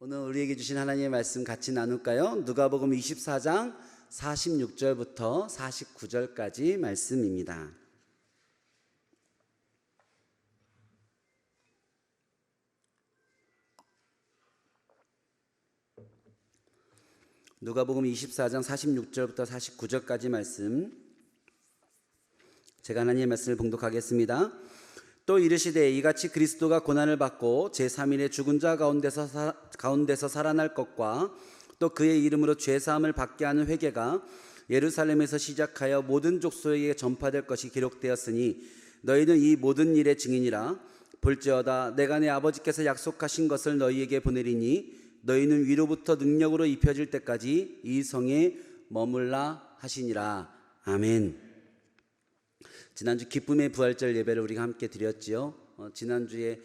오늘 우리에게 주신 하나님의 말씀 같이 나눌까요? 누가복음 24장 46절부터 49절까지 말씀입니다. 누가복음 24장 46절부터 49절까지 말씀, 제가 하나님의 말씀을 봉독하겠습니다. 또 이르시되 이같이 그리스도가 고난을 받고 제3일에 죽은 자 가운데서 살아날 것과 또 그의 이름으로 죄사함을 받게 하는 회개가 예루살렘에서 시작하여 모든 족속에게 전파될 것이 기록되었으니 너희는 이 모든 일의 증인이라. 볼지어다 내가 내 아버지께서 약속하신 것을 너희에게 보내리니 너희는 위로부터 능력으로 입혀질 때까지 이 성에 머물라 하시니라. 아멘. 지난주 기쁨의 부활절 예배를 우리가 함께 드렸지요. 지난주에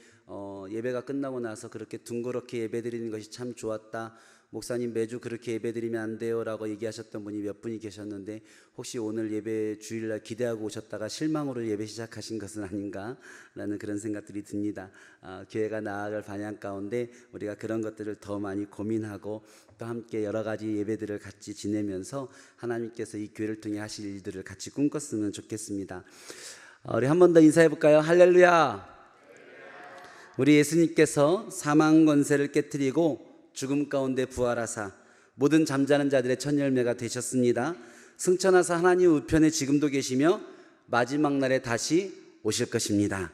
예배가 끝나고 나서 그렇게 둥그렇게 예배 드리는 것이 참 좋았다, 목사님 매주 그렇게 예배 드리면 안 돼요 라고 얘기하셨던 분이 몇 분이 계셨는데, 혹시 오늘 예배 주일날 기대하고 오셨다가 실망으로 예배 시작하신 것은 아닌가 라는 그런 생각들이 듭니다. 교회가 나아갈 방향 가운데 우리가 그런 것들을 더 많이 고민하고 또 함께 여러 가지 예배들을 같이 지내면서 하나님께서 이 교회를 통해 하실 일들을 같이 꿈꿨으면 좋겠습니다. 우리 한 번 더 인사해 볼까요? 할렐루야. 우리 예수님께서 사망 권세를 깨뜨리고 죽음 가운데 부활하사 모든 잠자는 자들의 첫 열매가 되셨습니다. 승천하사 하나님 우편에 지금도 계시며 마지막 날에 다시 오실 것입니다.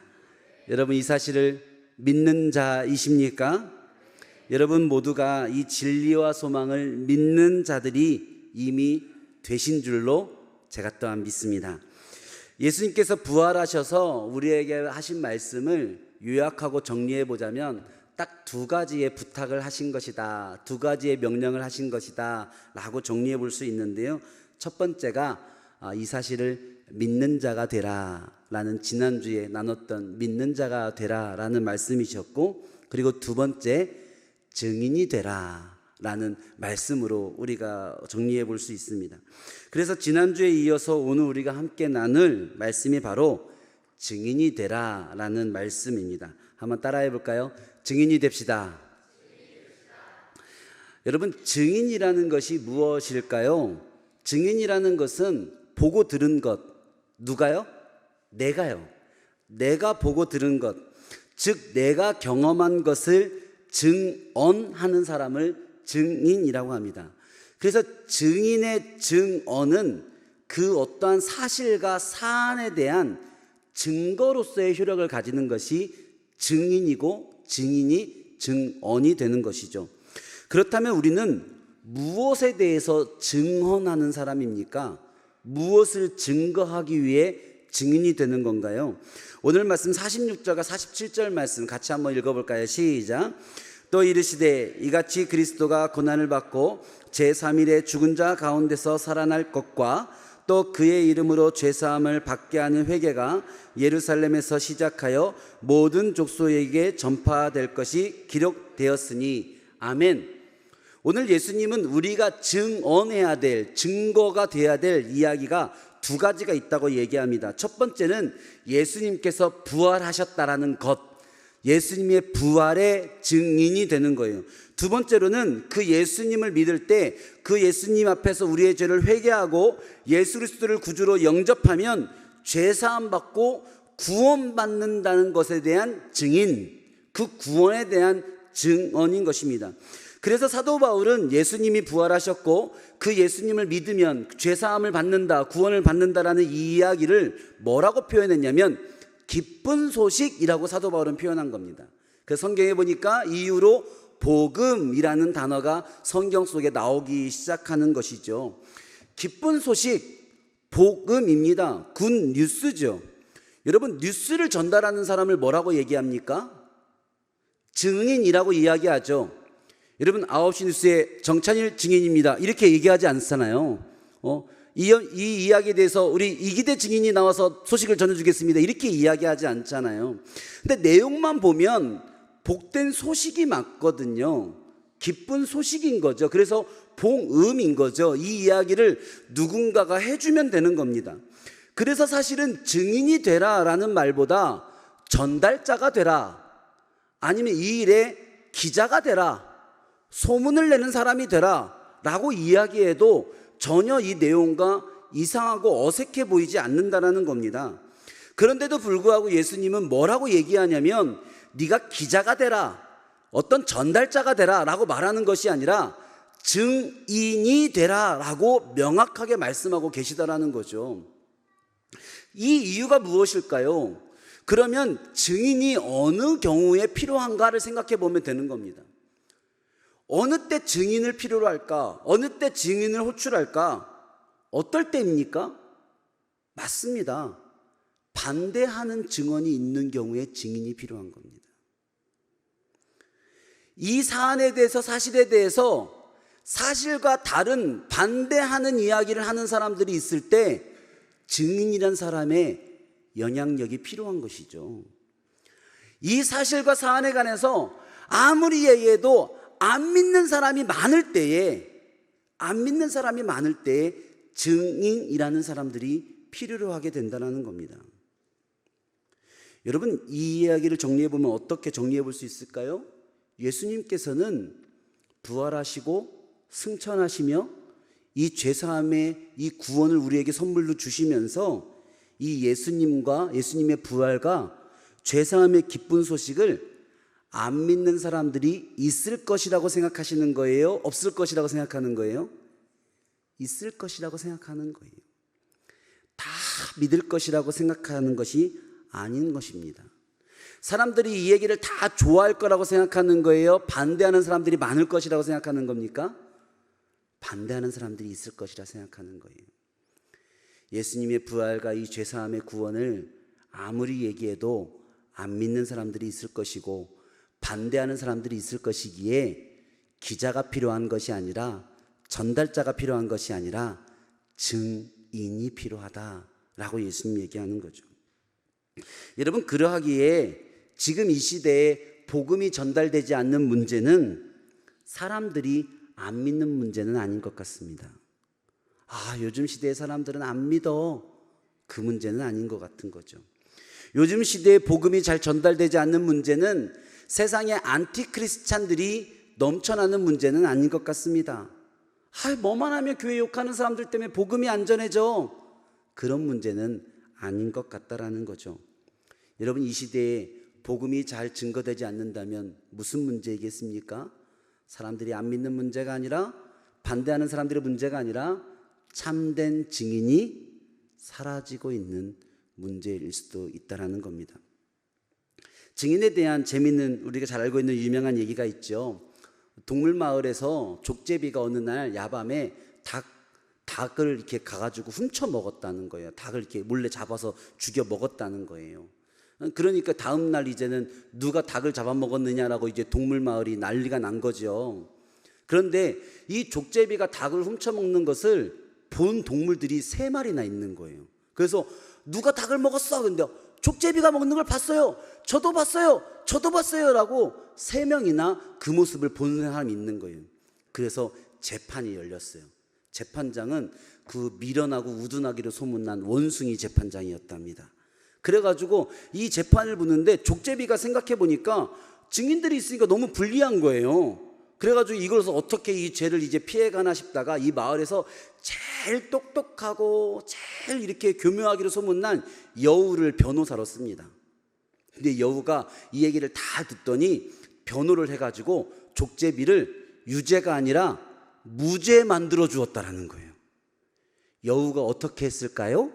여러분, 이 사실을 믿는 자이십니까? 여러분 모두가 이 진리와 소망을 믿는 자들이 이미 되신 줄로 제가 또한 믿습니다. 예수님께서 부활하셔서 우리에게 하신 말씀을 요약하고 정리해 보자면 딱 두 가지의 부탁을 하신 것이다, 두 가지의 명령을 하신 것이다 라고 정리해 볼 수 있는데요. 첫 번째가 이 사실을 믿는 자가 되라 라는, 지난주에 나눴던 믿는 자가 되라 라는 말씀이셨고, 그리고 두 번째 증인이 되라 라는 말씀으로 우리가 정리해 볼 수 있습니다. 그래서 지난주에 이어서 오늘 우리가 함께 나눌 말씀이 바로 증인이 되라 라는 말씀입니다. 한번 따라해 볼까요? 증인이 됩시다. 여러분, 증인이라는 것이 무엇일까요? 증인이라는 것은 보고 들은 것. 누가요? 내가요. 내가 보고 들은 것, 즉 내가 경험한 것을 증언하는 사람을 증인이라고 합니다. 그래서 증인의 증언은 그 어떠한 사실과 사안에 대한 증거로서의 효력을 가지는 것이 증인이고, 증인이 증언이 되는 것이죠. 그렇다면 우리는 무엇에 대해서 증언하는 사람입니까? 무엇을 증거하기 위해 증인이 되는 건가요? 오늘 말씀 46절과 47절 말씀 같이 한번 읽어볼까요? 시작. 또 이르시되 이같이 그리스도가 고난을 받고 제3일에 죽은 자 가운데서 살아날 것과 또 그의 이름으로 죄사함을 받게 하는 회개가 예루살렘에서 시작하여 모든 족속에게 전파될 것이 기록되었으니. 아멘. 오늘 예수님은 우리가 증언해야 될, 증거가 돼야 될 이야기가 두 가지가 있다고 얘기합니다. 첫 번째는 예수님께서 부활하셨다라는 것, 예수님의 부활의 증인이 되는 거예요. 두 번째로는 그 예수님을 믿을 때 그 예수님 앞에서 우리의 죄를 회개하고 예수 그리스도를 구주로 영접하면 죄사함 받고 구원받는다는 것에 대한 증인, 그 구원에 대한 증언인 것입니다. 그래서 사도 바울은 예수님이 부활하셨고 그 예수님을 믿으면 죄사함을 받는다, 구원을 받는다라는 이 이야기를 뭐라고 표현했냐면 기쁜 소식이라고 사도 바울은 표현한 겁니다. 그 성경에 보니까 이후로 복음이라는 단어가 성경 속에 나오기 시작하는 것이죠. 기쁜 소식, 복음입니다. 굿 뉴스죠. 여러분, 뉴스를 전달하는 사람을 뭐라고 얘기합니까? 증인이라고 이야기하죠. 여러분, 9시 뉴스에 정찬일 증인입니다 이렇게 얘기하지 않잖아요. 이 이야기에 대해서 우리 이기대 증인이 나와서 소식을 전해주겠습니다 이렇게 이야기하지 않잖아요. 근데 내용만 보면 복된 소식이 맞거든요. 기쁜 소식인 거죠. 그래서 복음인 거죠. 이 이야기를 누군가가 해주면 되는 겁니다. 그래서 사실은 증인이 되라라는 말보다 전달자가 되라, 아니면 이 일의 기자가 되라, 소문을 내는 사람이 되라 라고 이야기해도 전혀 이 내용과 이상하고 어색해 보이지 않는다라는 겁니다. 그런데도 불구하고 예수님은 뭐라고 얘기하냐면 네가 기자가 되라, 어떤 전달자가 되라 라고 말하는 것이 아니라 증인이 되라 라고 명확하게 말씀하고 계시다라는 거죠. 이 이유가 무엇일까요? 그러면 증인이 어느 경우에 필요한가를 생각해 보면 되는 겁니다. 어느 때 증인을 필요로 할까? 어느 때 증인을 호출할까? 어떨 때입니까? 맞습니다. 반대하는 증언이 있는 경우에 증인이 필요한 겁니다. 이 사안에 대해서, 사실에 대해서 사실과 다른 반대하는 이야기를 하는 사람들이 있을 때 증인이란 사람의 영향력이 필요한 것이죠. 이 사실과 사안에 관해서 아무리 얘기해도 안 믿는 사람이 많을 때에 증인이라는 사람들이 필요로 하게 된다는 겁니다. 여러분, 이 이야기를 정리해 보면 어떻게 정리해 볼 수 있을까요? 예수님께서는 부활하시고 승천하시며 이 죄사함의 이 구원을 우리에게 선물로 주시면서 이 예수님의 부활과 죄사함의 기쁜 소식을 안 믿는 사람들이 있을 것이라고 생각하시는 거예요? 없을 것이라고 생각하는 거예요? 있을 것이라고 생각하는 거예요. 다 믿을 것이라고 생각하는 것이 아닌 것입니다. 사람들이 이 얘기를 다 좋아할 거라고 생각하는 거예요? 반대하는 사람들이 많을 것이라고 생각하는 겁니까? 반대하는 사람들이 있을 것이라 생각하는 거예요. 예수님의 부활과 이 죄사함의 구원을 아무리 얘기해도 안 믿는 사람들이 있을 것이고 반대하는 사람들이 있을 것이기에 기자가 필요한 것이 아니라, 전달자가 필요한 것이 아니라 증인이 필요하다라고 예수님 얘기하는 거죠. 여러분, 그러하기에 지금 이 시대에 복음이 전달되지 않는 문제는 사람들이 안 믿는 문제는 아닌 것 같습니다. 요즘 시대의 사람들은 안 믿어, 그 문제는 아닌 것 같은 거죠. 요즘 시대에 복음이 잘 전달되지 않는 문제는 세상에 안티크리스찬들이 넘쳐나는 문제는 아닌 것 같습니다. 뭐만 하면 교회 욕하는 사람들 때문에 복음이 안 전해져, 그런 문제는 아닌 것 같다라는 거죠. 여러분, 이 시대에 복음이 잘 증거되지 않는다면 무슨 문제이겠습니까? 사람들이 안 믿는 문제가 아니라, 반대하는 사람들의 문제가 아니라 참된 증인이 사라지고 있는 문제일 수도 있다는 겁니다. 증인에 대한 재미있는, 우리가 잘 알고 있는 유명한 얘기가 있죠. 동물마을에서 족제비가 어느 날 야밤에 닭을 이렇게 가가지고 훔쳐 먹었다는 거예요. 닭을 이렇게 몰래 잡아서 죽여 먹었다는 거예요. 그러니까 다음 날 이제는 누가 닭을 잡아먹었느냐라고 이제 동물마을이 난리가 난 거죠. 그런데 이 족제비가 닭을 훔쳐 먹는 것을 본 동물들이 3마리나 있는 거예요. 그래서 누가 닭을 먹었어? 근데 족제비가 먹는 걸 봤어요. 저도 봤어요 라고 3명이나 그 모습을 본 사람이 있는 거예요. 그래서 재판이 열렸어요. 재판장은 그 미련하고 우둔하기로 소문난 원숭이 재판장이었답니다. 그래가지고 이 재판을 보는데 족제비가 생각해 보니까 증인들이 있으니까 너무 불리한 거예요. 그래가지고 이걸서 어떻게 이 죄를 이제 피해가나 싶다가 이 마을에서 제일 똑똑하고 제일 이렇게 교묘하기로 소문난 여우를 변호사로 씁니다. 근데 여우가 이 얘기를 다 듣더니 변호를 해가지고 족제비를 유죄가 아니라 무죄 만들어 주었다라는 거예요. 여우가 어떻게 했을까요?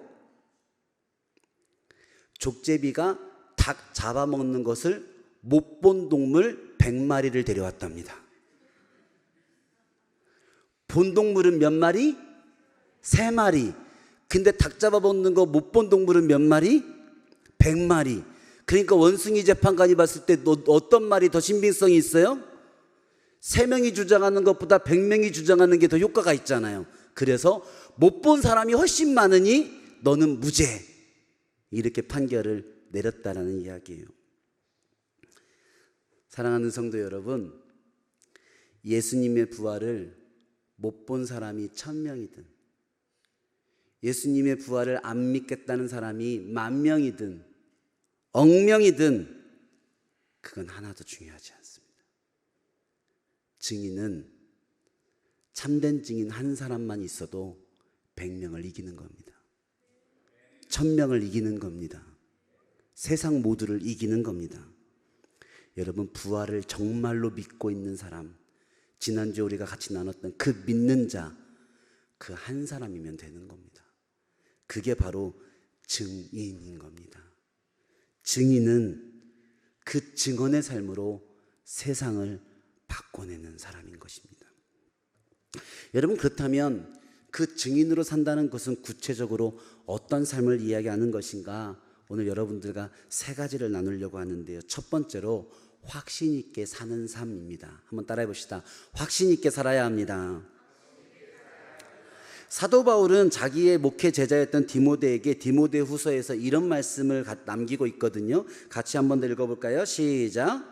족제비가 닭 잡아먹는 것을 못 본 동물 100마리를 데려왔답니다. 본 동물은 몇 마리? 3마리. 근데 닭 잡아먹는 거 못 본 동물은 몇 마리? 100마리. 그러니까 원숭이 재판관이 봤을 때 어떤 말이 더 신빙성이 있어요? 3명이 주장하는 것보다 100명이 주장하는 게 더 효과가 있잖아요. 그래서 못 본 사람이 훨씬 많으니 너는 무죄, 이렇게 판결을 내렸다라는 이야기예요. 사랑하는 성도 여러분, 예수님의 부활을 못 본 사람이 1000명이든 예수님의 부활을 안 믿겠다는 사람이 10,000명이든 억명이든 그건 하나도 중요하지 않습니다. 증인은 참된 증인 한 사람만 있어도 100명을 이기는 겁니다. 1000명을 이기는 겁니다. 세상 모두를 이기는 겁니다. 여러분, 부활을 정말로 믿고 있는 사람, 지난주에 우리가 같이 나눴던 그 믿는 자, 그 한 사람이면 되는 겁니다. 그게 바로 증인인 겁니다. 증인은 그 증언의 삶으로 세상을 바꿔내는 사람인 것입니다. 여러분, 그렇다면 그 증인으로 산다는 것은 구체적으로 어떤 삶을 이야기하는 것인가? 오늘 여러분들과 세 가지를 나누려고 하는데요. 첫 번째로 확신 있게 사는 삶입니다. 한번 따라해 봅시다. 확신 있게 살아야 합니다. 사도 바울은 자기의 목회 제자였던 디모데에게 디모데후서에서 이런 말씀을 남기고 있거든요. 같이 한번 더 읽어볼까요? 시작.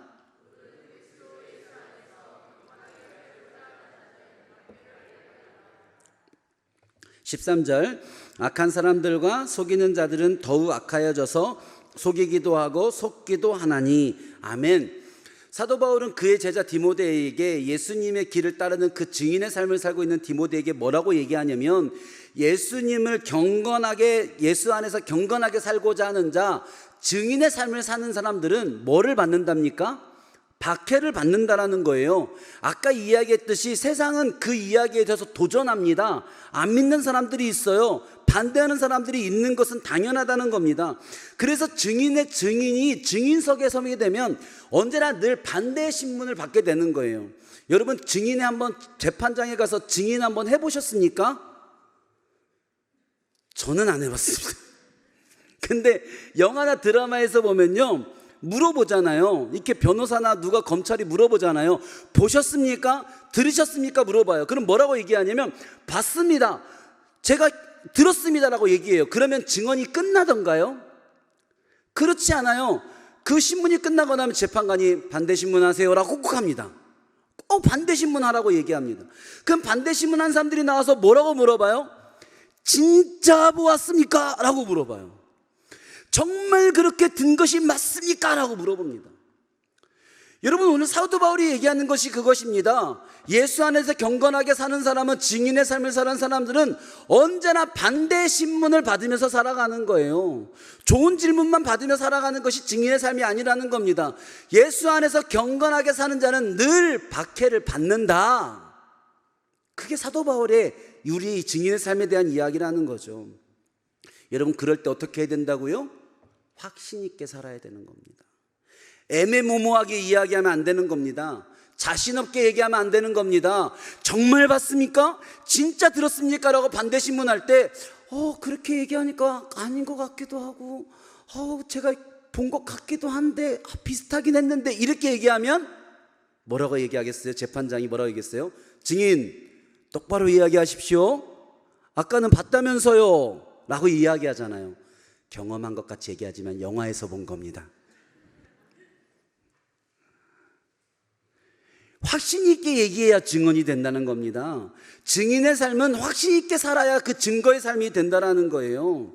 13절, 악한 사람들과 속이는 자들은 더욱 악하여져서 속이기도 하고 속기도 하나니. 아멘. 사도 바울은 그의 제자 디모데에게 예수님의 길을 따르는 그 증인의 삶을 살고 있는 디모데에게 뭐라고 얘기하냐면, 예수님을 경건하게, 예수 안에서 경건하게 살고자 하는 자, 증인의 삶을 사는 사람들은 뭐를 받는답니까? 박해를 받는다라는 거예요. 아까 이야기했듯이 세상은 그 이야기에 대해서 도전합니다. 안 믿는 사람들이 있어요. 반대하는 사람들이 있는 것은 당연하다는 겁니다. 그래서 증인이 증인석에 서게 되면 언제나 늘 반대의 신문을 받게 되는 거예요. 여러분, 증인에 한번 재판장에 가서 증인 한번 해보셨습니까? 저는 안 해봤습니다. 근데 영화나 드라마에서 보면요, 물어보잖아요. 이렇게 변호사나 누가 검찰이 물어보잖아요. 보셨습니까? 들으셨습니까? 물어봐요. 그럼 뭐라고 얘기하냐면, 봤습니다, 제가 들었습니다라고 얘기해요. 그러면 증언이 끝나던가요? 그렇지 않아요. 그 신문이 끝나고 나면 재판관이 반대 신문 하세요 라고 꼭 합니다. 꼭 반대 신문 하라고 얘기합니다. 그럼 반대 신문 한 사람들이 나와서 뭐라고 물어봐요? 진짜 보았습니까? 라고 물어봐요. 정말 그렇게 든 것이 맞습니까? 라고 물어봅니다. 여러분, 오늘 사도 바울이 얘기하는 것이 그것입니다. 예수 안에서 경건하게 사는 사람은, 증인의 삶을 사는 사람들은 언제나 반대 신문을 받으면서 살아가는 거예요. 좋은 질문만 받으며 살아가는 것이 증인의 삶이 아니라는 겁니다. 예수 안에서 경건하게 사는 자는 늘 박해를 받는다. 그게 사도 바울의 우리 증인의 삶에 대한 이야기라는 거죠. 여러분, 그럴 때 어떻게 해야 된다고요? 확신 있게 살아야 되는 겁니다. 애매모호하게 이야기하면 안 되는 겁니다. 자신 없게 얘기하면 안 되는 겁니다. 정말 봤습니까? 진짜 들었습니까? 라고 반대 신문할 때 그렇게 얘기하니까 아닌 것 같기도 하고 제가 본 것 같기도 한데 비슷하긴 했는데, 이렇게 얘기하면 뭐라고 얘기하겠어요? 재판장이 뭐라고 얘기했어요? 증인, 똑바로 이야기하십시오. 아까는 봤다면서요 라고 이야기하잖아요. 경험한 것 같이 얘기하지만 영화에서 본 겁니다. 확신 있게 얘기해야 증언이 된다는 겁니다. 증인의 삶은 확신 있게 살아야 그 증거의 삶이 된다는 거예요.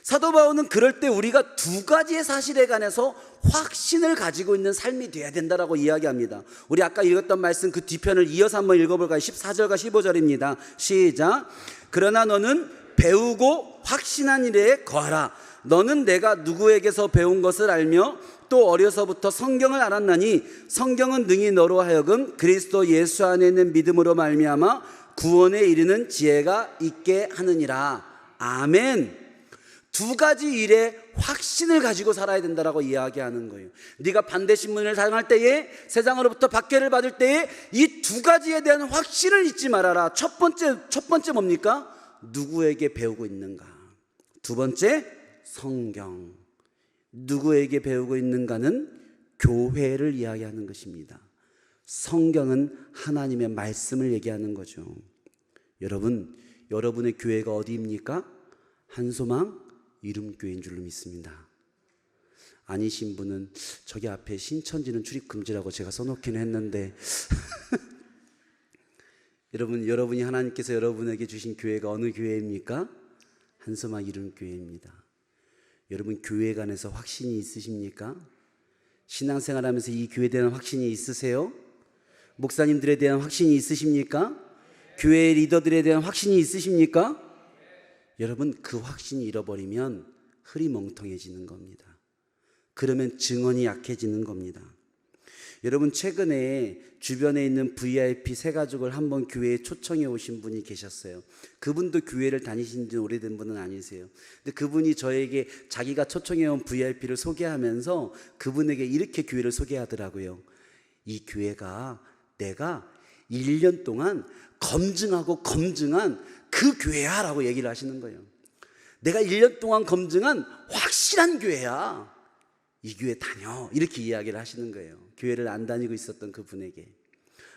사도 바울은 그럴 때 우리가 두 가지의 사실에 관해서 확신을 가지고 있는 삶이 돼야 된다라고 이야기합니다. 우리 아까 읽었던 말씀 그 뒤편을 이어서 한번 읽어볼까요? 14절과 15절입니다. 시작. 그러나 너는 배우고 확신한 일에 거하라. 너는 내가 누구에게서 배운 것을 알며 또 어려서부터 성경을 알았나니 성경은 능히 너로 하여금 그리스도 예수 안에 있는 믿음으로 말미암아 구원에 이르는 지혜가 있게 하느니라. 아멘. 두 가지 일에 확신을 가지고 살아야 된다라고 이야기하는 거예요. 네가 반대 신문을 당할 때에, 세상으로부터 박해를 받을 때에 이 두 가지에 대한 확신을 잊지 말아라. 첫 번째 뭡니까? 누구에게 배우고 있는가. 두 번째, 성경. 누구에게 배우고 있는가는 교회를 이야기하는 것입니다. 성경은 하나님의 말씀을 얘기하는 거죠. 여러분의 교회가 어디입니까? 한소망 이름교회인 줄로 믿습니다. 아니신 분은 저기 앞에 신천지는 출입금지라고 제가 써놓기는 했는데 여러분이 하나님께서 여러분에게 주신 교회가 어느 교회입니까? 한소망 이름교회입니다. 여러분, 교회에 관해서 확신이 있으십니까? 신앙생활하면서 이 교회에 대한 확신이 있으세요? 목사님들에 대한 확신이 있으십니까? 교회 리더들에 대한 확신이 있으십니까? 여러분, 그 확신이 잃어버리면 흐리멍텅해지는 겁니다. 그러면 증언이 약해지는 겁니다. 여러분, 최근에 주변에 있는 VIP 세 가족을 한번 교회에 초청해 오신 분이 계셨어요. 그분도 교회를 다니신 지 오래된 분은 아니세요. 근데 그분이 저에게 자기가 초청해 온 VIP를 소개하면서 그분에게 이렇게 교회를 소개하더라고요. 이 교회가 내가 1년 동안 검증하고 검증한 그 교회야 라고 얘기를 하시는 거예요. 내가 1년 동안 검증한 확실한 교회야. 이 교회 다녀. 이렇게 이야기를 하시는 거예요. 교회를 안 다니고 있었던 그분에게.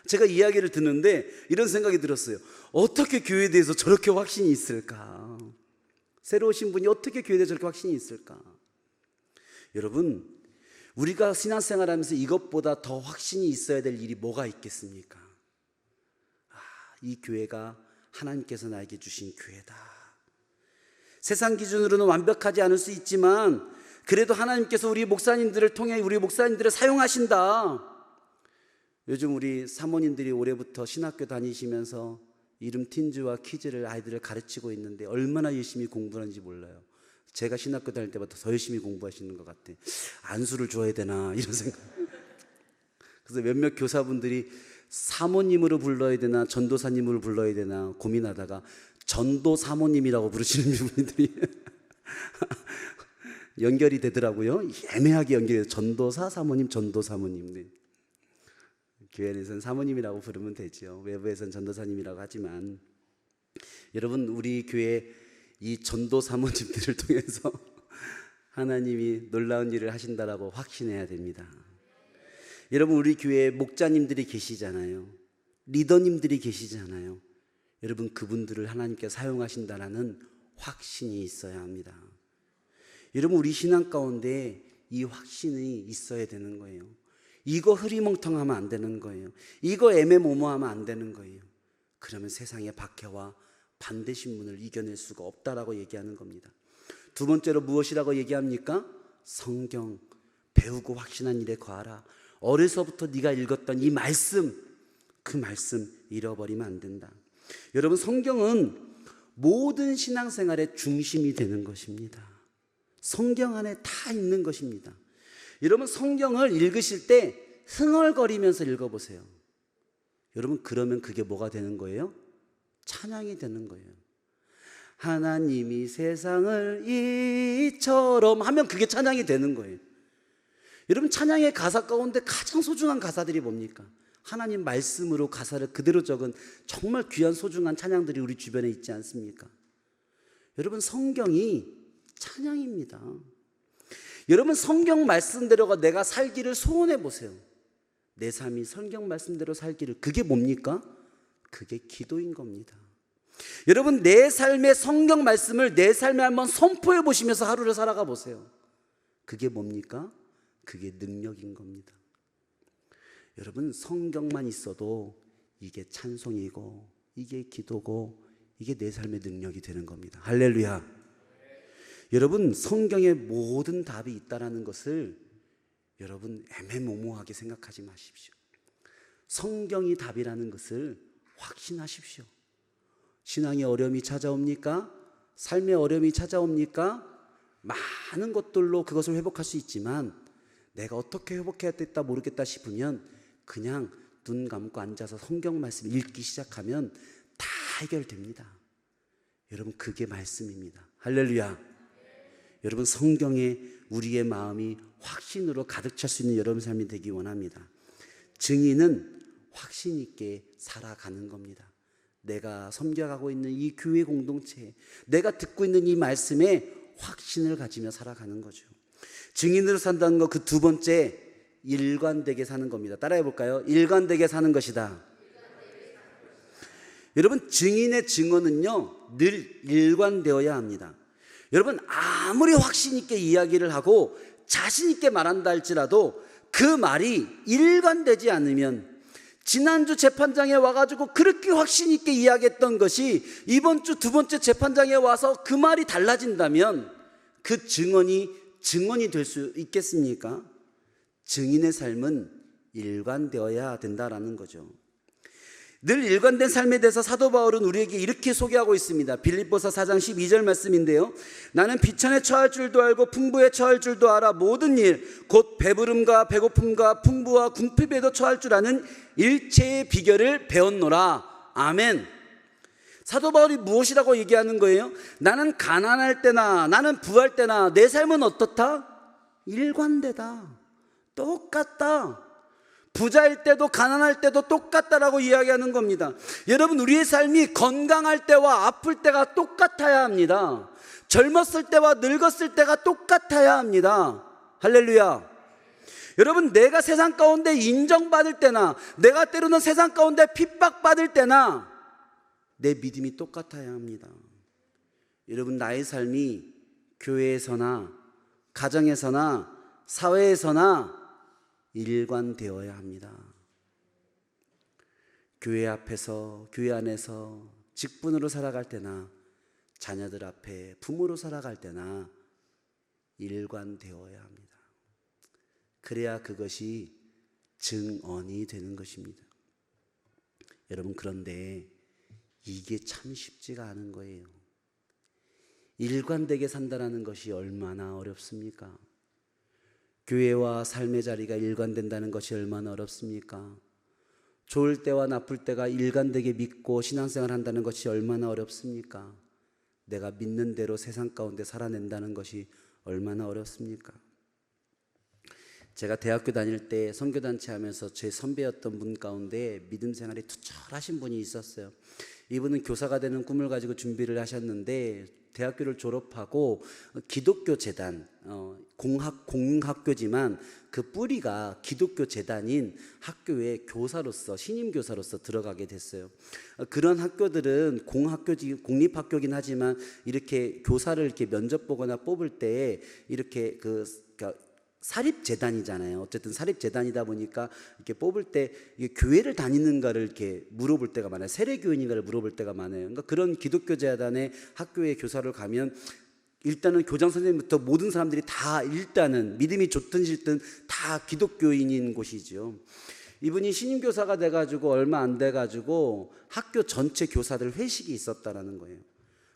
제가 이야기를 듣는데 이런 생각이 들었어요. 어떻게 교회에 대해서 저렇게 확신이 있을까? 새로 오신 분이 어떻게 교회에 대해서 저렇게 확신이 있을까? 여러분, 우리가 신앙생활하면서 이것보다 더 확신이 있어야 될 일이 뭐가 있겠습니까? 이 교회가 하나님께서 나에게 주신 교회다. 세상 기준으로는 완벽하지 않을 수 있지만 그래도 하나님께서 우리 목사님들을 통해 우리 목사님들을 사용하신다. 요즘 우리 사모님들이 올해부터 신학교 다니시면서 이름 틴즈와 키즈를 아이들을 가르치고 있는데 얼마나 열심히 공부하는지 몰라요. 제가 신학교 다닐 때보다 더 열심히 공부하시는 것 같아. 안수를 줘야 되나 이런 생각. 그래서 몇몇 교사분들이 사모님으로 불러야 되나 전도사님으로 불러야 되나 고민하다가 전도 사모님이라고 부르시는 분들이 연결이 되더라고요. 애매하게 연결해서 전도사 사모님, 전도 사모님. 네. 교회에서는 사모님이라고 부르면 되죠. 외부에서는 전도사님이라고 하지만 여러분, 우리 교회 이 전도 사모님들을 통해서 하나님이 놀라운 일을 하신다라고 확신해야 됩니다. 여러분, 우리 교회에 목자님들이 계시잖아요. 리더님들이 계시잖아요. 여러분, 그분들을 하나님께서 사용하신다라는 확신이 있어야 합니다. 여러분, 우리 신앙 가운데 이 확신이 있어야 되는 거예요. 이거 흐리멍텅하면 안 되는 거예요. 이거 애매모호하면 안 되는 거예요. 그러면 세상의 박해와 반대 신문을 이겨낼 수가 없다라고 얘기하는 겁니다. 두 번째로 무엇이라고 얘기합니까? 성경 배우고 확신한 일에 거하라. 어려서부터 네가 읽었던 이 말씀, 그 말씀 잃어버리면 안 된다. 여러분, 성경은 모든 신앙생활의 중심이 되는 것입니다. 성경 안에 다 있는 것입니다. 여러분, 성경을 읽으실 때 흥얼거리면서 읽어보세요. 여러분, 그러면 그게 뭐가 되는 거예요? 찬양이 되는 거예요. 하나님이 세상을 이처럼 하면 그게 찬양이 되는 거예요. 여러분, 찬양의 가사 가운데 가장 소중한 가사들이 뭡니까? 하나님 말씀으로 가사를 그대로 적은 정말 귀한 소중한 찬양들이 우리 주변에 있지 않습니까? 여러분, 성경이 찬양입니다. 여러분, 성경 말씀대로가 내가 살기를 소원해 보세요. 내 삶이 성경 말씀대로 살기를, 그게 뭡니까? 그게 기도인 겁니다. 여러분, 내 삶의 성경 말씀을 내 삶에 한번 선포해 보시면서 하루를 살아가 보세요. 그게 뭡니까? 그게 능력인 겁니다. 여러분, 성경만 있어도 이게 찬송이고 이게 기도고 이게 내 삶의 능력이 되는 겁니다. 할렐루야. 여러분, 성경에 모든 답이 있다는 것을 여러분 애매모호하게 생각하지 마십시오. 성경이 답이라는 것을 확신하십시오. 신앙의 어려움이 찾아옵니까? 삶의 어려움이 찾아옵니까? 많은 것들로 그것을 회복할 수 있지만 내가 어떻게 회복해야 됐다 모르겠다 싶으면 그냥 눈 감고 앉아서 성경 말씀 읽기 시작하면 다 해결됩니다. 여러분, 그게 말씀입니다. 할렐루야. 여러분, 성경에 우리의 마음이 확신으로 가득 찰 수 있는 여러분 삶이 되기 원합니다. 증인은 확신 있게 살아가는 겁니다. 내가 섬겨가고 있는 이 교회 공동체, 내가 듣고 있는 이 말씀에 확신을 가지며 살아가는 거죠. 증인으로 산다는 거, 그 두 번째, 일관되게 사는 겁니다. 따라해 볼까요? 일관되게 사는 것이다. 여러분, 증인의 증언은요 늘 일관되어야 합니다. 여러분, 아무리 확신 있게 이야기를 하고 자신 있게 말한다 할지라도 그 말이 일관되지 않으면, 지난주 재판장에 와가지고 그렇게 확신 있게 이야기했던 것이 이번 주 두 번째 재판장에 와서 그 말이 달라진다면 그 증언이 될 수 있겠습니까? 증인의 삶은 일관되어야 된다라는 거죠. 늘 일관된 삶에 대해서 사도 바울은 우리에게 이렇게 소개하고 있습니다. 빌립보서 4장 12절 말씀인데요, 나는 비천에 처할 줄도 알고 풍부에 처할 줄도 알아 모든 일 곧 배부름과 배고픔과 풍부와 궁핍에도 처할 줄 아는 일체의 비결을 배웠노라. 아멘. 사도 바울이 무엇이라고 얘기하는 거예요? 나는 가난할 때나 나는 부할 때나 내 삶은 어떻다? 일관되다, 똑같다. 부자일 때도 가난할 때도 똑같다라고 이야기하는 겁니다. 여러분, 우리의 삶이 건강할 때와 아플 때가 똑같아야 합니다. 젊었을 때와 늙었을 때가 똑같아야 합니다. 할렐루야. 여러분, 내가 세상 가운데 인정받을 때나 내가 때로는 세상 가운데 핍박받을 때나 내 믿음이 똑같아야 합니다. 여러분, 나의 삶이 교회에서나 가정에서나 사회에서나 일관되어야 합니다. 교회 앞에서, 교회 안에서 직분으로 살아갈 때나 자녀들 앞에 부모로 살아갈 때나 일관되어야 합니다. 그래야 그것이 증언이 되는 것입니다. 여러분, 그런데 이게 참 쉽지가 않은 거예요. 일관되게 산다는 것이 얼마나 어렵습니까? 교회와 삶의 자리가 일관된다는 것이 얼마나 어렵습니까? 좋을 때와 나쁠 때가 일관되게 믿고 신앙생활 한다는 것이 얼마나 어렵습니까? 내가 믿는 대로 세상 가운데 살아낸다는 것이 얼마나 어렵습니까? 제가 대학교 다닐 때 선교단체 하면서 제 선배였던 분 가운데 믿음 생활이 투철하신 분이 있었어요. 이분은 교사가 되는 꿈을 가지고 준비를 하셨는데 대학교를 졸업하고 기독교 재단, 공학교지만 그 뿌리가 기독교 재단인 학교에 교사로서, 신임 교사로서 들어가게 됐어요. 그런 학교들은 공립학교긴 하지만 이렇게 교사를 이렇게 면접 보거나 뽑을 때 이렇게 그러니까 사립재단이잖아요. 어쨌든 사립재단이다 보니까 이렇게 뽑을 때 이게 교회를 다니는가를 이렇게 물어볼 때가 많아요. 세례교인인가를 물어볼 때가 많아요. 그러니까 그런 기독교 재단의 학교에 교사를 가면 일단은 교장 선생님부터 모든 사람들이 다 일단은 믿음이 좋든 싫든 다 기독교인인 곳이죠. 이분이 신임교사가 돼가지고 얼마 안 돼가지고 학교 전체 교사들 회식이 있었다라는 거예요.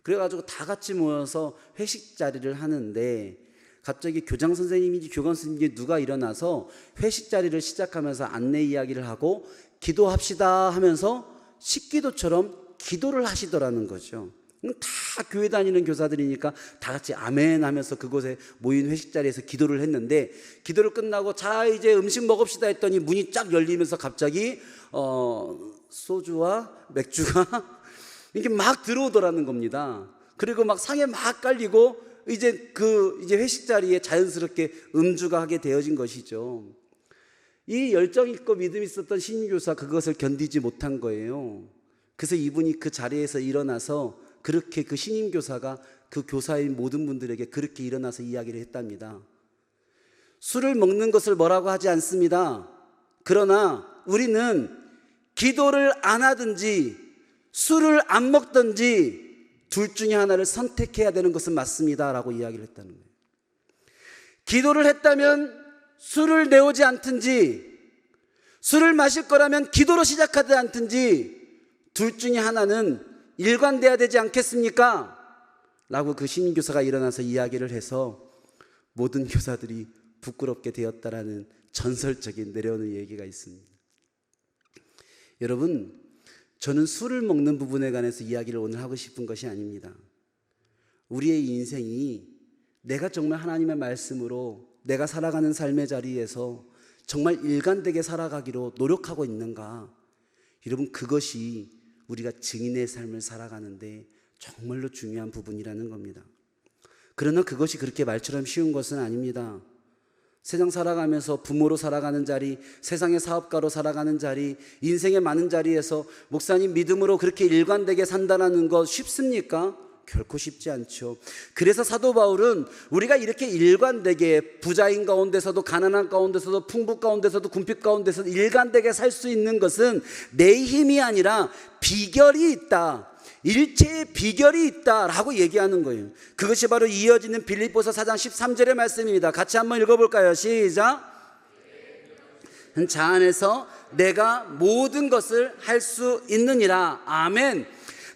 그래가지고 다 같이 모여서 회식 자리를 하는데 갑자기 교장 선생님인지 교관 선생님인지 누가 일어나서 회식 자리를 시작하면서 안내 이야기를 하고 기도합시다 하면서 식기도처럼 기도를 하시더라는 거죠. 다 교회 다니는 교사들이니까 다 같이 아멘 하면서 그곳에 모인 회식 자리에서 기도를 했는데, 기도를 끝나고 자 이제 음식 먹읍시다 했더니 문이 쫙 열리면서 갑자기 소주와 맥주가 이렇게 막 들어오더라는 겁니다. 그리고 막 상에 막 깔리고 이제 회식 자리에 자연스럽게 음주가 하게 되어진 것이죠. 이 열정 있고 믿음이 있었던 신임교사, 그것을 견디지 못한 거예요. 그래서 이분이 그 자리에서 일어나서 그렇게 그 신임교사가 그 교사인 모든 분들에게 그렇게 일어나서 이야기를 했답니다. 술을 먹는 것을 뭐라고 하지 않습니다. 그러나 우리는 기도를 안 하든지 술을 안 먹든지 둘 중에 하나를 선택해야 되는 것은 맞습니다 라고 이야기를 했다는 거예요. 기도를 했다면 술을 내오지 않든지, 술을 마실 거라면 기도로 시작하지 않든지 둘 중에 하나는 일관돼야 되지 않겠습니까? 라고 그 신임교사가 일어나서 이야기를 해서 모든 교사들이 부끄럽게 되었다라는 전설적인 내려오는 얘기가 있습니다. 여러분, 저는 술을 먹는 부분에 관해서 이야기를 오늘 하고 싶은 것이 아닙니다. 우리의 인생이 내가 정말 하나님의 말씀으로 내가 살아가는 삶의 자리에서 정말 일관되게 살아가기로 노력하고 있는가? 여러분, 그것이 우리가 증인의 삶을 살아가는데 정말로 중요한 부분이라는 겁니다. 그러나 그것이 그렇게 말처럼 쉬운 것은 아닙니다. 세상 살아가면서 부모로 살아가는 자리, 세상의 사업가로 살아가는 자리, 인생의 많은 자리에서 목사님 믿음으로 그렇게 일관되게 산다는 것 쉽습니까? 결코 쉽지 않죠. 그래서 사도 바울은 우리가 이렇게 일관되게 부자인 가운데서도 가난한 가운데서도 풍부 가운데서도 궁핍 가운데서도 일관되게 살 수 있는 것은 내 힘이 아니라 비결이 있다, 일체의 비결이 있다라고 얘기하는 거예요. 그것이 바로 이어지는 빌립보서 4장 13절의 말씀입니다. 같이 한번 읽어볼까요? 시작. 자 안에서 내가 모든 것을 할 수 있느니라. 아멘.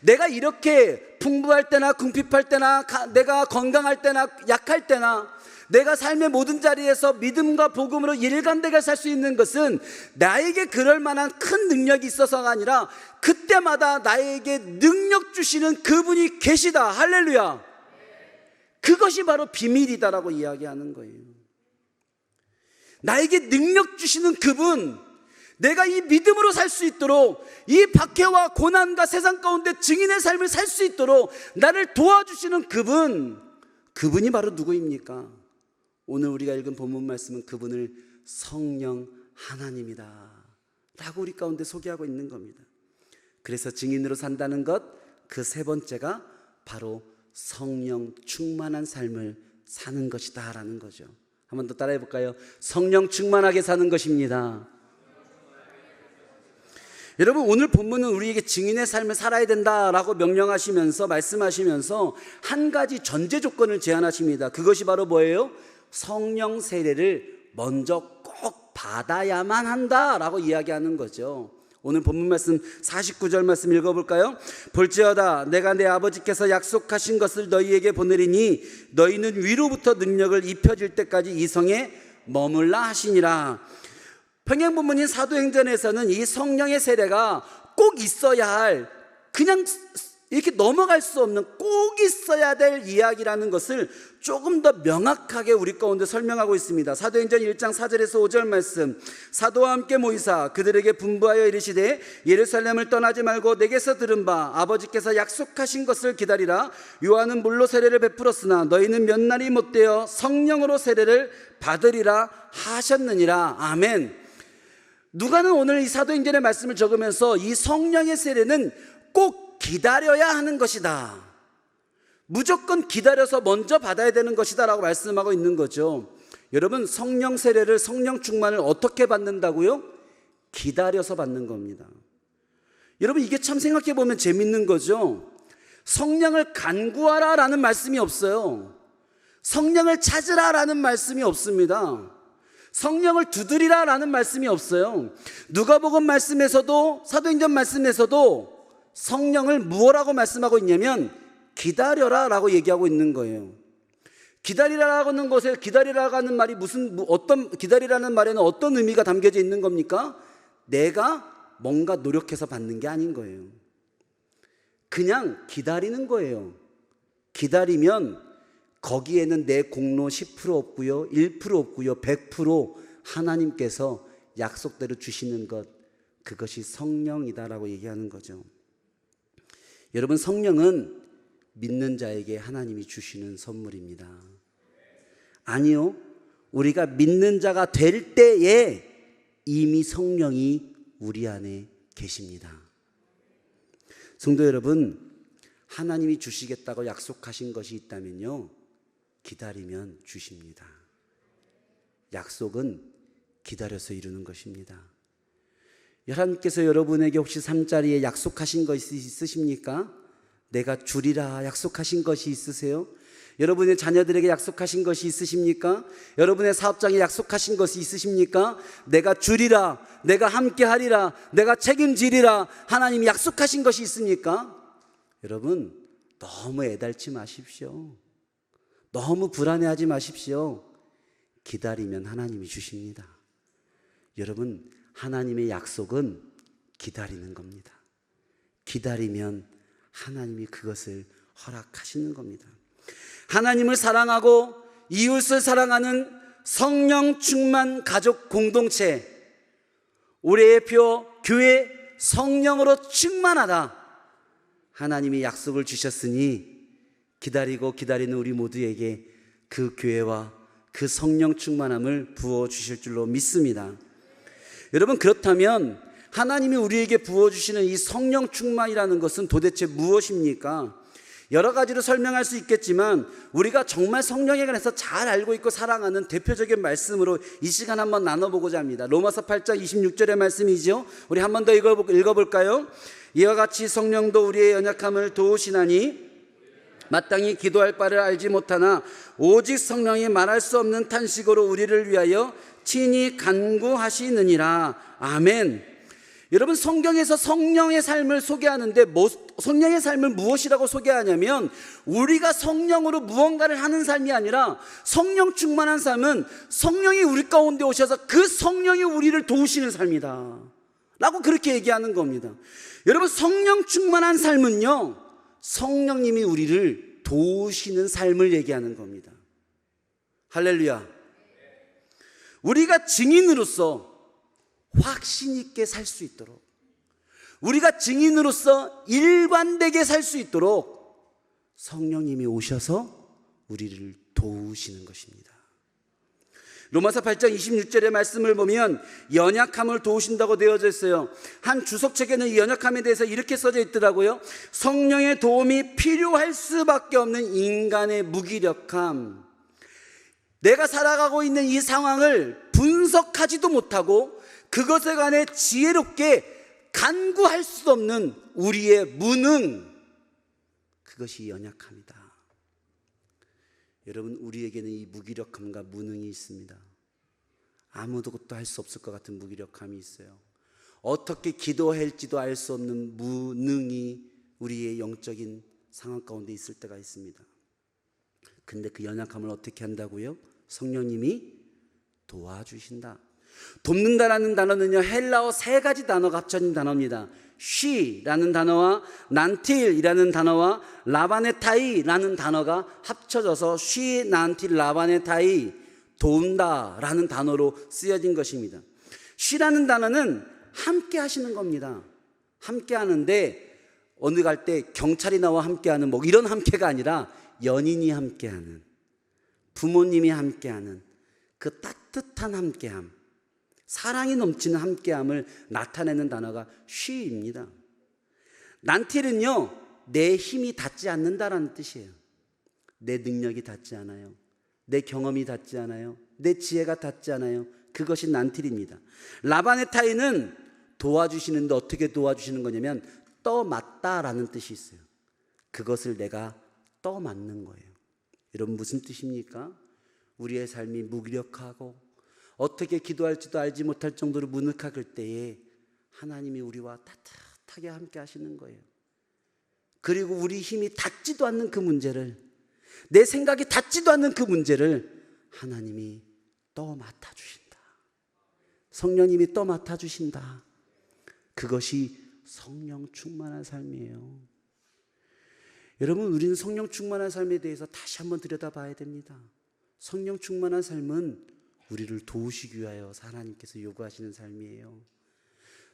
내가 이렇게 풍부할 때나 궁핍할 때나 내가 건강할 때나 약할 때나 내가 삶의 모든 자리에서 믿음과 복음으로 일관되게 살 수 있는 것은 나에게 그럴 만한 큰 능력이 있어서가 아니라 그때마다 나에게 능력 주시는 그분이 계시다. 할렐루야. 그것이 바로 비밀이다라고 이야기하는 거예요. 나에게 능력 주시는 그분, 내가 이 믿음으로 살 수 있도록, 이 박해와 고난과 세상 가운데 증인의 삶을 살 수 있도록 나를 도와주시는 그분이 바로 누구입니까? 오늘 우리가 읽은 본문 말씀은 그분을 성령 하나님이다 라고 우리 가운데 소개하고 있는 겁니다. 그래서 증인으로 산다는 것, 그 세 번째가 바로 성령 충만한 삶을 사는 것이다 라는 거죠. 한 번 더 따라해 볼까요? 성령 충만하게 사는 것입니다. 여러분, 오늘 본문은 우리에게 증인의 삶을 살아야 된다라고 명령하시면서 말씀하시면서 한 가지 전제 조건을 제안하십니다. 그것이 바로 뭐예요? 성령 세례를 먼저 꼭 받아야만 한다라고 이야기하는 거죠. 오늘 본문 말씀 49절 말씀 읽어볼까요? 볼지어다 내가 내 아버지께서 약속하신 것을 너희에게 보내리니 너희는 위로부터 능력을 입혀질 때까지 이 성에 머물라 하시니라. 평행 본문인 사도행전에서는 이 성령의 세례가 꼭 있어야 할, 그냥 이렇게 넘어갈 수 없는 꼭 있어야 될 이야기라는 것을 조금 더 명확하게 우리 가운데 설명하고 있습니다. 사도행전 1장 4절에서 5절 말씀. 사도와 함께 모이사 그들에게 분부하여 이르시되 예루살렘을 떠나지 말고 내게서 들은 바 아버지께서 약속하신 것을 기다리라. 요한은 물로 세례를 베풀었으나 너희는 몇 날이 못되어 성령으로 세례를 받으리라 하셨느니라. 아멘. 누가는 오늘 이 사도행전의 말씀을 적으면서 이 성령의 세례는 꼭 기다려야 하는 것이다, 무조건 기다려서 먼저 받아야 되는 것이다 라고 말씀하고 있는 거죠. 여러분, 성령 세례를, 성령 충만을 어떻게 받는다고요? 기다려서 받는 겁니다. 여러분, 이게 참 생각해 보면 재밌는 거죠. 성령을 간구하라 라는 말씀이 없어요. 성령을 찾으라 라는 말씀이 없습니다. 성령을 두드리라 라는 말씀이 없어요. 누가복음 말씀에서도 사도행전 말씀에서도 성령을 무엇라고 말씀하고 있냐면 기다려라 라고 얘기하고 있는 거예요. 기다리라고 하는 것에, 기다리라고 하는 말이 기다리라는 말에는 어떤 의미가 담겨져 있는 겁니까? 내가 뭔가 노력해서 받는 게 아닌 거예요. 그냥 기다리는 거예요. 기다리면 거기에는 내 공로 10% 없고요, 1% 없고요, 100% 하나님께서 약속대로 주시는 것, 그것이 성령이다라고 얘기하는 거죠. 여러분, 성령은 믿는 자에게 하나님이 주시는 선물입니다. 아니요, 우리가 믿는 자가 될 때에 이미 성령이 우리 안에 계십니다. 성도 여러분, 하나님이 주시겠다고 약속하신 것이 있다면요, 기다리면 주십니다. 약속은 기다려서 이루는 것입니다. 하나님께서 여러분에게 혹시 삶자리에 약속하신 것이 있으십니까? 내가 주리라 약속하신 것이 있으세요? 여러분의 자녀들에게 약속하신 것이 있으십니까? 여러분의 사업장에 약속하신 것이 있으십니까? 내가 주리라, 내가 함께하리라, 내가 책임지리라 하나님이 약속하신 것이 있습니까? 여러분, 너무 애달지 마십시오. 너무 불안해하지 마십시오. 기다리면 하나님이 주십니다. 여러분, 하나님의 약속은 기다리는 겁니다. 기다리면 하나님이 그것을 허락하시는 겁니다. 하나님을 사랑하고 이웃을 사랑하는 성령 충만 가족 공동체, 올해의 표 교회 성령으로 충만하다, 하나님이 약속을 주셨으니 기다리고 기다리는 우리 모두에게 그 교회와 그 성령 충만함을 부어주실 줄로 믿습니다. 여러분, 그렇다면 하나님이 우리에게 부어주시는 이 성령 충만이라는 것은 도대체 무엇입니까? 여러 가지로 설명할 수 있겠지만 우리가 정말 성령에 관해서 잘 알고 있고 사랑하는 대표적인 말씀으로 이 시간 한번 나눠보고자 합니다. 로마서 8장 26절의 말씀이죠. 우리 한 번 더 읽어볼까요? 이와 같이 성령도 우리의 연약함을 도우시나니 마땅히 기도할 바를 알지 못하나 오직 성령이 말할 수 없는 탄식으로 우리를 위하여 친히 간구하시느니라. 아멘. 여러분, 성경에서 성령의 삶을 소개하는데 성령의 삶을 무엇이라고 소개하냐면 우리가 성령으로 무언가를 하는 삶이 아니라 성령 충만한 삶은 성령이 우리 가운데 오셔서 그 성령이 우리를 도우시는 삶이다 라고 그렇게 얘기하는 겁니다. 여러분, 성령 충만한 삶은요, 성령님이 우리를 도우시는 삶을 얘기하는 겁니다. 할렐루야. 우리가 증인으로서 확신 있게 살 수 있도록, 우리가 증인으로서 일관되게 살 수 있도록 성령님이 오셔서 우리를 도우시는 것입니다. 로마서 8장 26절의 말씀을 보면 연약함을 도우신다고 되어져 있어요. 한 주석책에는 이 연약함에 대해서 이렇게 써져 있더라고요. 성령의 도움이 필요할 수밖에 없는 인간의 무기력함. 내가 살아가고 있는 이 상황을 분석하지도 못하고 그것에 관해 지혜롭게 간구할 수 없는 우리의 무능, 그것이 연약함이다. 여러분, 우리에게는 이 무기력함과 무능이 있습니다. 아무것도 할 수 없을 것 같은 무기력함이 있어요. 어떻게 기도해야 할지도 알 수 없는 무능이 우리의 영적인 상황 가운데 있을 때가 있습니다. 근데 그 연약함을 어떻게 한다고요? 성령님이 도와주신다. 돕는다라는 단어는요, 헬라어 3가지 단어가 합쳐진 단어입니다. 쉬라는 단어와 난틸이라는 단어와 라바네타이라는 단어가 합쳐져서 쉬, 난틸, 라바네타이, 도운다라는 단어로 쓰여진 것입니다. 쉬라는 단어는 함께 하시는 겁니다. 함께 하는데 어느 갈 때 경찰이 나와 함께 하는 뭐 이런 함께가 아니라 연인이 함께 하는, 부모님이 함께 하는 그 따뜻한 함께함, 사랑이 넘치는 함께함을 나타내는 단어가 쉬입니다. 난틸은요, 내 힘이 닿지 않는다라는 뜻이에요. 내 능력이 닿지 않아요. 내 경험이 닿지 않아요. 내 지혜가 닿지 않아요. 그것이 난틸입니다. 라바네타이는 도와주시는데 어떻게 도와주시는 거냐면 떠맡다라는 뜻이 있어요. 그것을 내가 떠맡는 거예요. 여러분, 무슨 뜻입니까? 우리의 삶이 무기력하고 어떻게 기도할지도 알지 못할 정도로 무능할 때에 하나님이 우리와 따뜻하게 함께 하시는 거예요. 그리고 우리 힘이 닿지도 않는 그 문제를, 내 생각이 닿지도 않는 그 문제를 하나님이 떠맡아 주신다. 성령님이 떠맡아 주신다. 그것이 성령 충만한 삶이에요. 여러분, 우리는 성령 충만한 삶에 대해서 다시 한번 들여다봐야 됩니다. 성령 충만한 삶은 우리를 도우시기 위하여 하나님께서 요구하시는 삶이에요.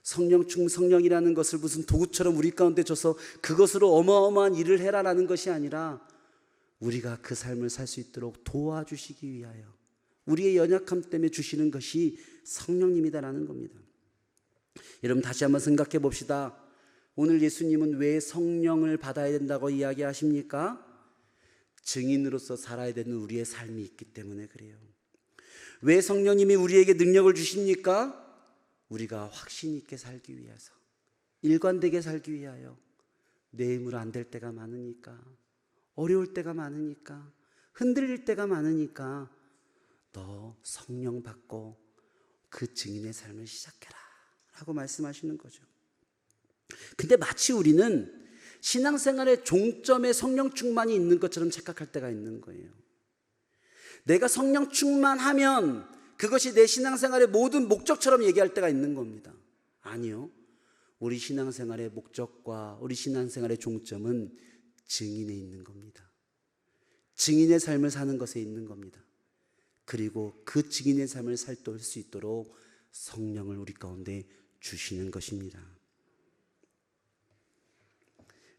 성령이라는 것을 무슨 도구처럼 우리 가운데 줘서 그것으로 어마어마한 일을 해라라는 것이 아니라 우리가 그 삶을 살 수 있도록 도와주시기 위하여 우리의 연약함 때문에 주시는 것이 성령님이다라는 겁니다. 여러분, 다시 한번 생각해 봅시다. 오늘 예수님은 왜 성령을 받아야 된다고 이야기하십니까? 증인으로서 살아야 되는 우리의 삶이 있기 때문에 그래요. 왜 성령님이 우리에게 능력을 주십니까? 우리가 확신 있게 살기 위해서, 일관되게 살기 위하여. 내 힘으로 안 될 때가 많으니까, 어려울 때가 많으니까, 흔들릴 때가 많으니까 너 성령 받고 그 증인의 삶을 시작해라 라고 말씀하시는 거죠. 근데 마치 우리는 신앙생활의 종점에 성령 충만이 있는 것처럼 착각할 때가 있는 거예요. 내가 성령 충만하면 그것이 내 신앙생활의 모든 목적처럼 얘기할 때가 있는 겁니다. 아니요. 우리 신앙생활의 목적과 우리 신앙생활의 종점은 증인에 있는 겁니다. 증인의 삶을 사는 것에 있는 겁니다. 그리고 그 증인의 삶을 살 수 있도록 성령을 우리 가운데 주시는 것입니다.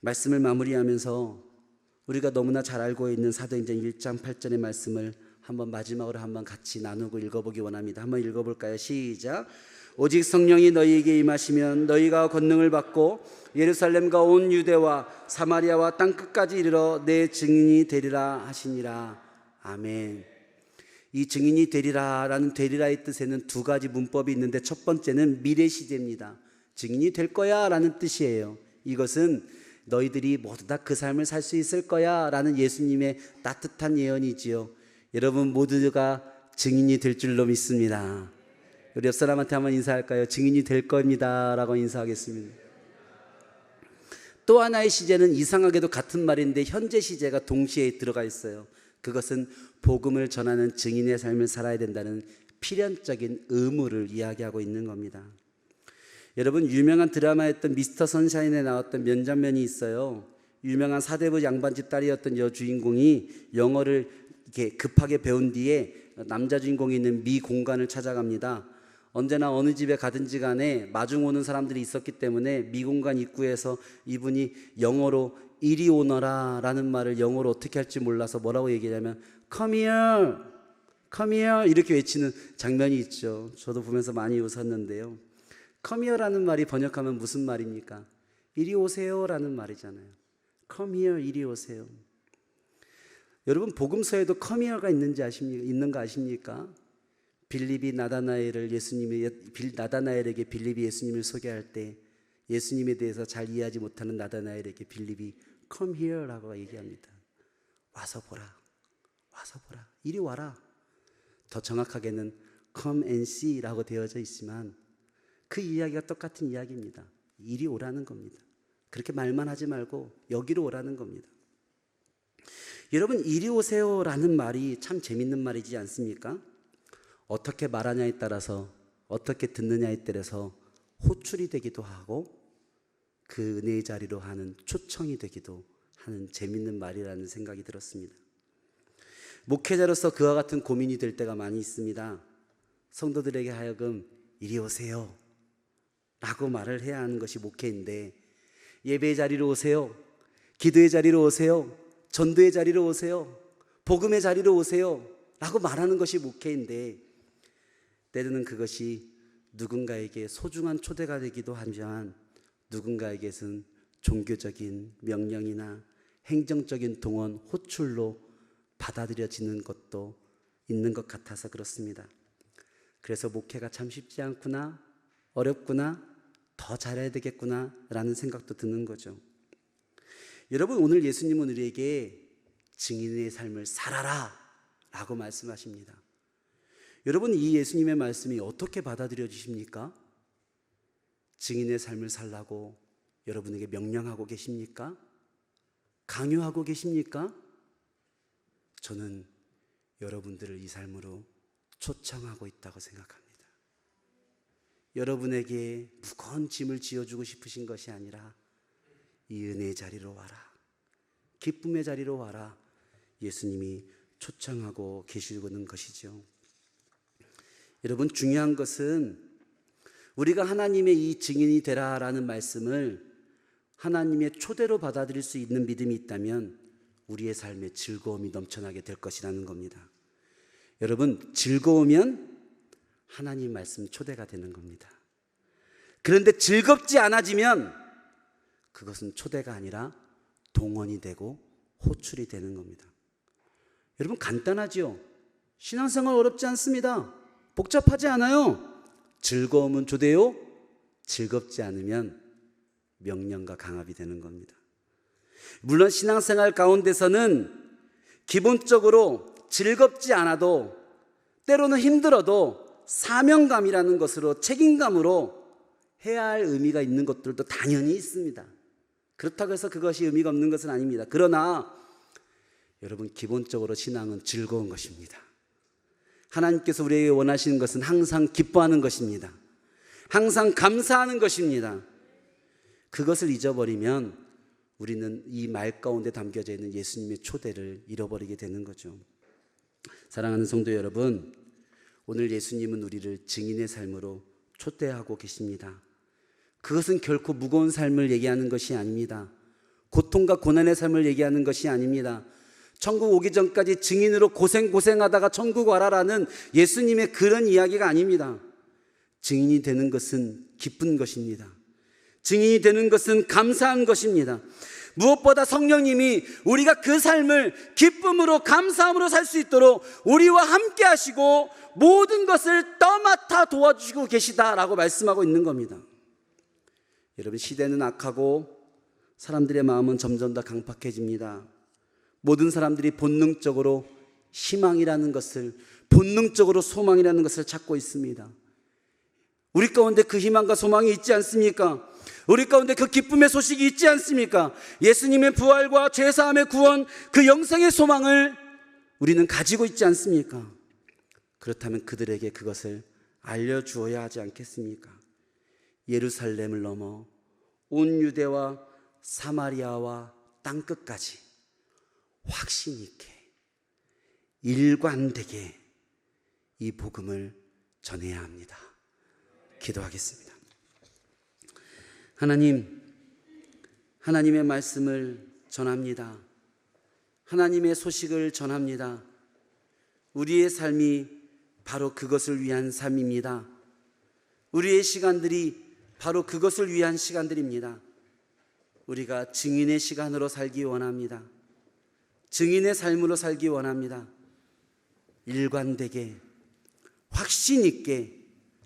말씀을 마무리하면서 우리가 너무나 잘 알고 있는 사도행전 1장 8절의 말씀을 한번 마지막으로 한번 같이 나누고 읽어보기 원합니다. 한번 읽어볼까요? 시작. 오직 성령이 너희에게 임하시면 너희가 권능을 받고 예루살렘과 온 유대와 사마리아와 땅끝까지 이르러 내 증인이 되리라 하시니라. 아멘. 이 증인이 되리라 라는 되리라의 뜻에는 2가지 문법이 있는데 첫 번째는 미래 시제입니다. 증인이 될 거야 라는 뜻이에요. 이것은 너희들이 모두 다 그 삶을 살 수 있을 거야 라는 예수님의 따뜻한 예언이지요. 여러분 모두가 증인이 될 줄로 믿습니다. 우리 옆 사람한테 한번 인사할까요? 증인이 될 겁니다 라고 인사하겠습니다. 또 하나의 시제는 이상하게도 같은 말인데 현재 시제가 동시에 들어가 있어요. 그것은 복음을 전하는 증인의 삶을 살아야 된다는 필연적인 의무를 이야기하고 있는 겁니다. 여러분, 유명한 드라마였던 미스터 선샤인에 나왔던 명장면이 있어요. 유명한 사대부 양반집 딸이었던 여주인공이 영어를 이렇게 급하게 배운 뒤에 남자 주인공이 있는 미 공간을 찾아갑니다. 언제나 어느 집에 가든지 간에 마중 오는 사람들이 있었기 때문에 미 공간 입구에서 이분이 영어로 이리 오너라 라는 말을 영어로 어떻게 할지 몰라서 뭐라고 얘기하냐면 Come here, come here 이렇게 외치는 장면이 있죠. 저도 보면서 많이 웃었는데요. Come here라는 말이 번역하면 무슨 말입니까? 이리 오세요 라는 말이잖아요. Come here, 이리 오세요. 여러분, 복음서에도 Come here가 있는 거 아십니까? 빌립이 나다나엘에게 빌립이 예수님을 소개할 때 예수님에 대해서 잘 이해하지 못하는 나다나엘에게 빌립이 Come here라고 얘기합니다. 와서 보라, 와서 보라, 이리 와라. 더 정확하게는 Come and see라고 되어져 있지만 그 이야기가 똑같은 이야기입니다. 이리 오라는 겁니다. 그렇게 말만 하지 말고 여기로 오라는 겁니다. 여러분, 이리 오세요라는 말이 참 재밌는 말이지 않습니까? 어떻게 말하냐에 따라서, 어떻게 듣느냐에 따라서 호출이 되기도 하고 그 은혜의 자리로 하는 초청이 되기도 하는 재밌는 말이라는 생각이 들었습니다. 목회자로서 그와 같은 고민이 될 때가 많이 있습니다. 성도들에게 하여금 이리 오세요 라고 말을 해야 하는 것이 목회인데, 예배의 자리로 오세요, 기도의 자리로 오세요, 전도의 자리로 오세요, 복음의 자리로 오세요 라고 말하는 것이 목회인데, 때로는 그것이 누군가에게 소중한 초대가 되기도 하지만 누군가에게는 종교적인 명령이나 행정적인 동원, 호출로 받아들여지는 것도 있는 것 같아서 그렇습니다. 그래서 목회가 참 쉽지 않구나, 어렵구나, 더 잘해야 되겠구나 라는 생각도 드는 거죠. 여러분, 오늘 예수님은 우리에게 증인의 삶을 살아라 라고 말씀하십니다. 여러분, 이 예수님의 말씀이 어떻게 받아들여지십니까? 증인의 삶을 살라고 여러분에게 명령하고 계십니까? 강요하고 계십니까? 저는 여러분들을 이 삶으로 초청하고 있다고 생각합니다. 여러분에게 무거운 짐을 지어주고 싶으신 것이 아니라 이 은혜의 자리로 와라, 기쁨의 자리로 와라, 예수님이 초청하고 계시는 것이죠. 여러분, 중요한 것은 우리가 하나님의 이 증인이 되라라는 말씀을 하나님의 초대로 받아들일 수 있는 믿음이 있다면 우리의 삶에 즐거움이 넘쳐나게 될 것이라는 겁니다. 여러분, 즐거우면 하나님 말씀 초대가 되는 겁니다. 그런데 즐겁지 않아지면 그것은 초대가 아니라 동원이 되고 호출이 되는 겁니다. 여러분, 간단하지요? 신앙생활 어렵지 않습니다. 복잡하지 않아요. 즐거움은 초대요, 즐겁지 않으면 명령과 강압이 되는 겁니다. 물론 신앙생활 가운데서는 기본적으로 즐겁지 않아도, 때로는 힘들어도 사명감이라는 것으로, 책임감으로 해야 할 의미가 있는 것들도 당연히 있습니다. 그렇다고 해서 그것이 의미가 없는 것은 아닙니다. 그러나 여러분, 기본적으로 신앙은 즐거운 것입니다. 하나님께서 우리에게 원하시는 것은 항상 기뻐하는 것입니다. 항상 감사하는 것입니다. 그것을 잊어버리면 우리는 이 말 가운데 담겨져 있는 예수님의 초대를 잃어버리게 되는 거죠. 사랑하는 성도 여러분, 오늘 예수님은 우리를 증인의 삶으로 초대하고 계십니다. 그것은 결코 무거운 삶을 얘기하는 것이 아닙니다. 고통과 고난의 삶을 얘기하는 것이 아닙니다. 천국 오기 전까지 증인으로 고생하다가 천국 와라라는 예수님의 그런 이야기가 아닙니다. 증인이 되는 것은 기쁜 것입니다. 증인이 되는 것은 감사한 것입니다. 무엇보다 성령님이 우리가 그 삶을 기쁨으로, 감사함으로 살 수 있도록 우리와 함께 하시고 모든 것을 떠맡아 도와주시고 계시다라고 말씀하고 있는 겁니다. 여러분, 시대는 악하고 사람들의 마음은 점점 더 강팍해집니다. 모든 사람들이 본능적으로 희망이라는 것을, 본능적으로 소망이라는 것을 찾고 있습니다. 우리 가운데 그 희망과 소망이 있지 않습니까? 우리 가운데 그 기쁨의 소식이 있지 않습니까? 예수님의 부활과 죄사함의 구원, 그 영생의 소망을 우리는 가지고 있지 않습니까? 그렇다면 그들에게 그것을 알려주어야 하지 않겠습니까? 예루살렘을 넘어 온 유대와 사마리아와 땅끝까지 확신 있게 일관되게 이 복음을 전해야 합니다. 기도하겠습니다. 하나님, 하나님의 말씀을 전합니다. 하나님의 소식을 전합니다. 우리의 삶이 바로 그것을 위한 삶입니다. 우리의 시간들이 바로 그것을 위한 시간들입니다. 우리가 증인의 시간으로 살기 원합니다. 증인의 삶으로 살기 원합니다. 일관되게 확신 있게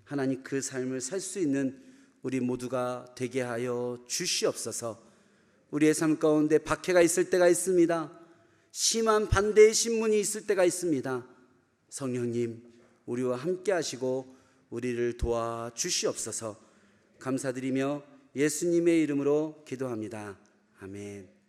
하나님 그 삶을 살 수 있는 우리 모두가 되게 하여 주시옵소서. 우리의 삶 가운데 박해가 있을 때가 있습니다. 심한 반대의 신문이 있을 때가 있습니다. 성령님, 우리와 함께 하시고 우리를 도와주시옵소서. 감사드리며 예수님의 이름으로 기도합니다. 아멘.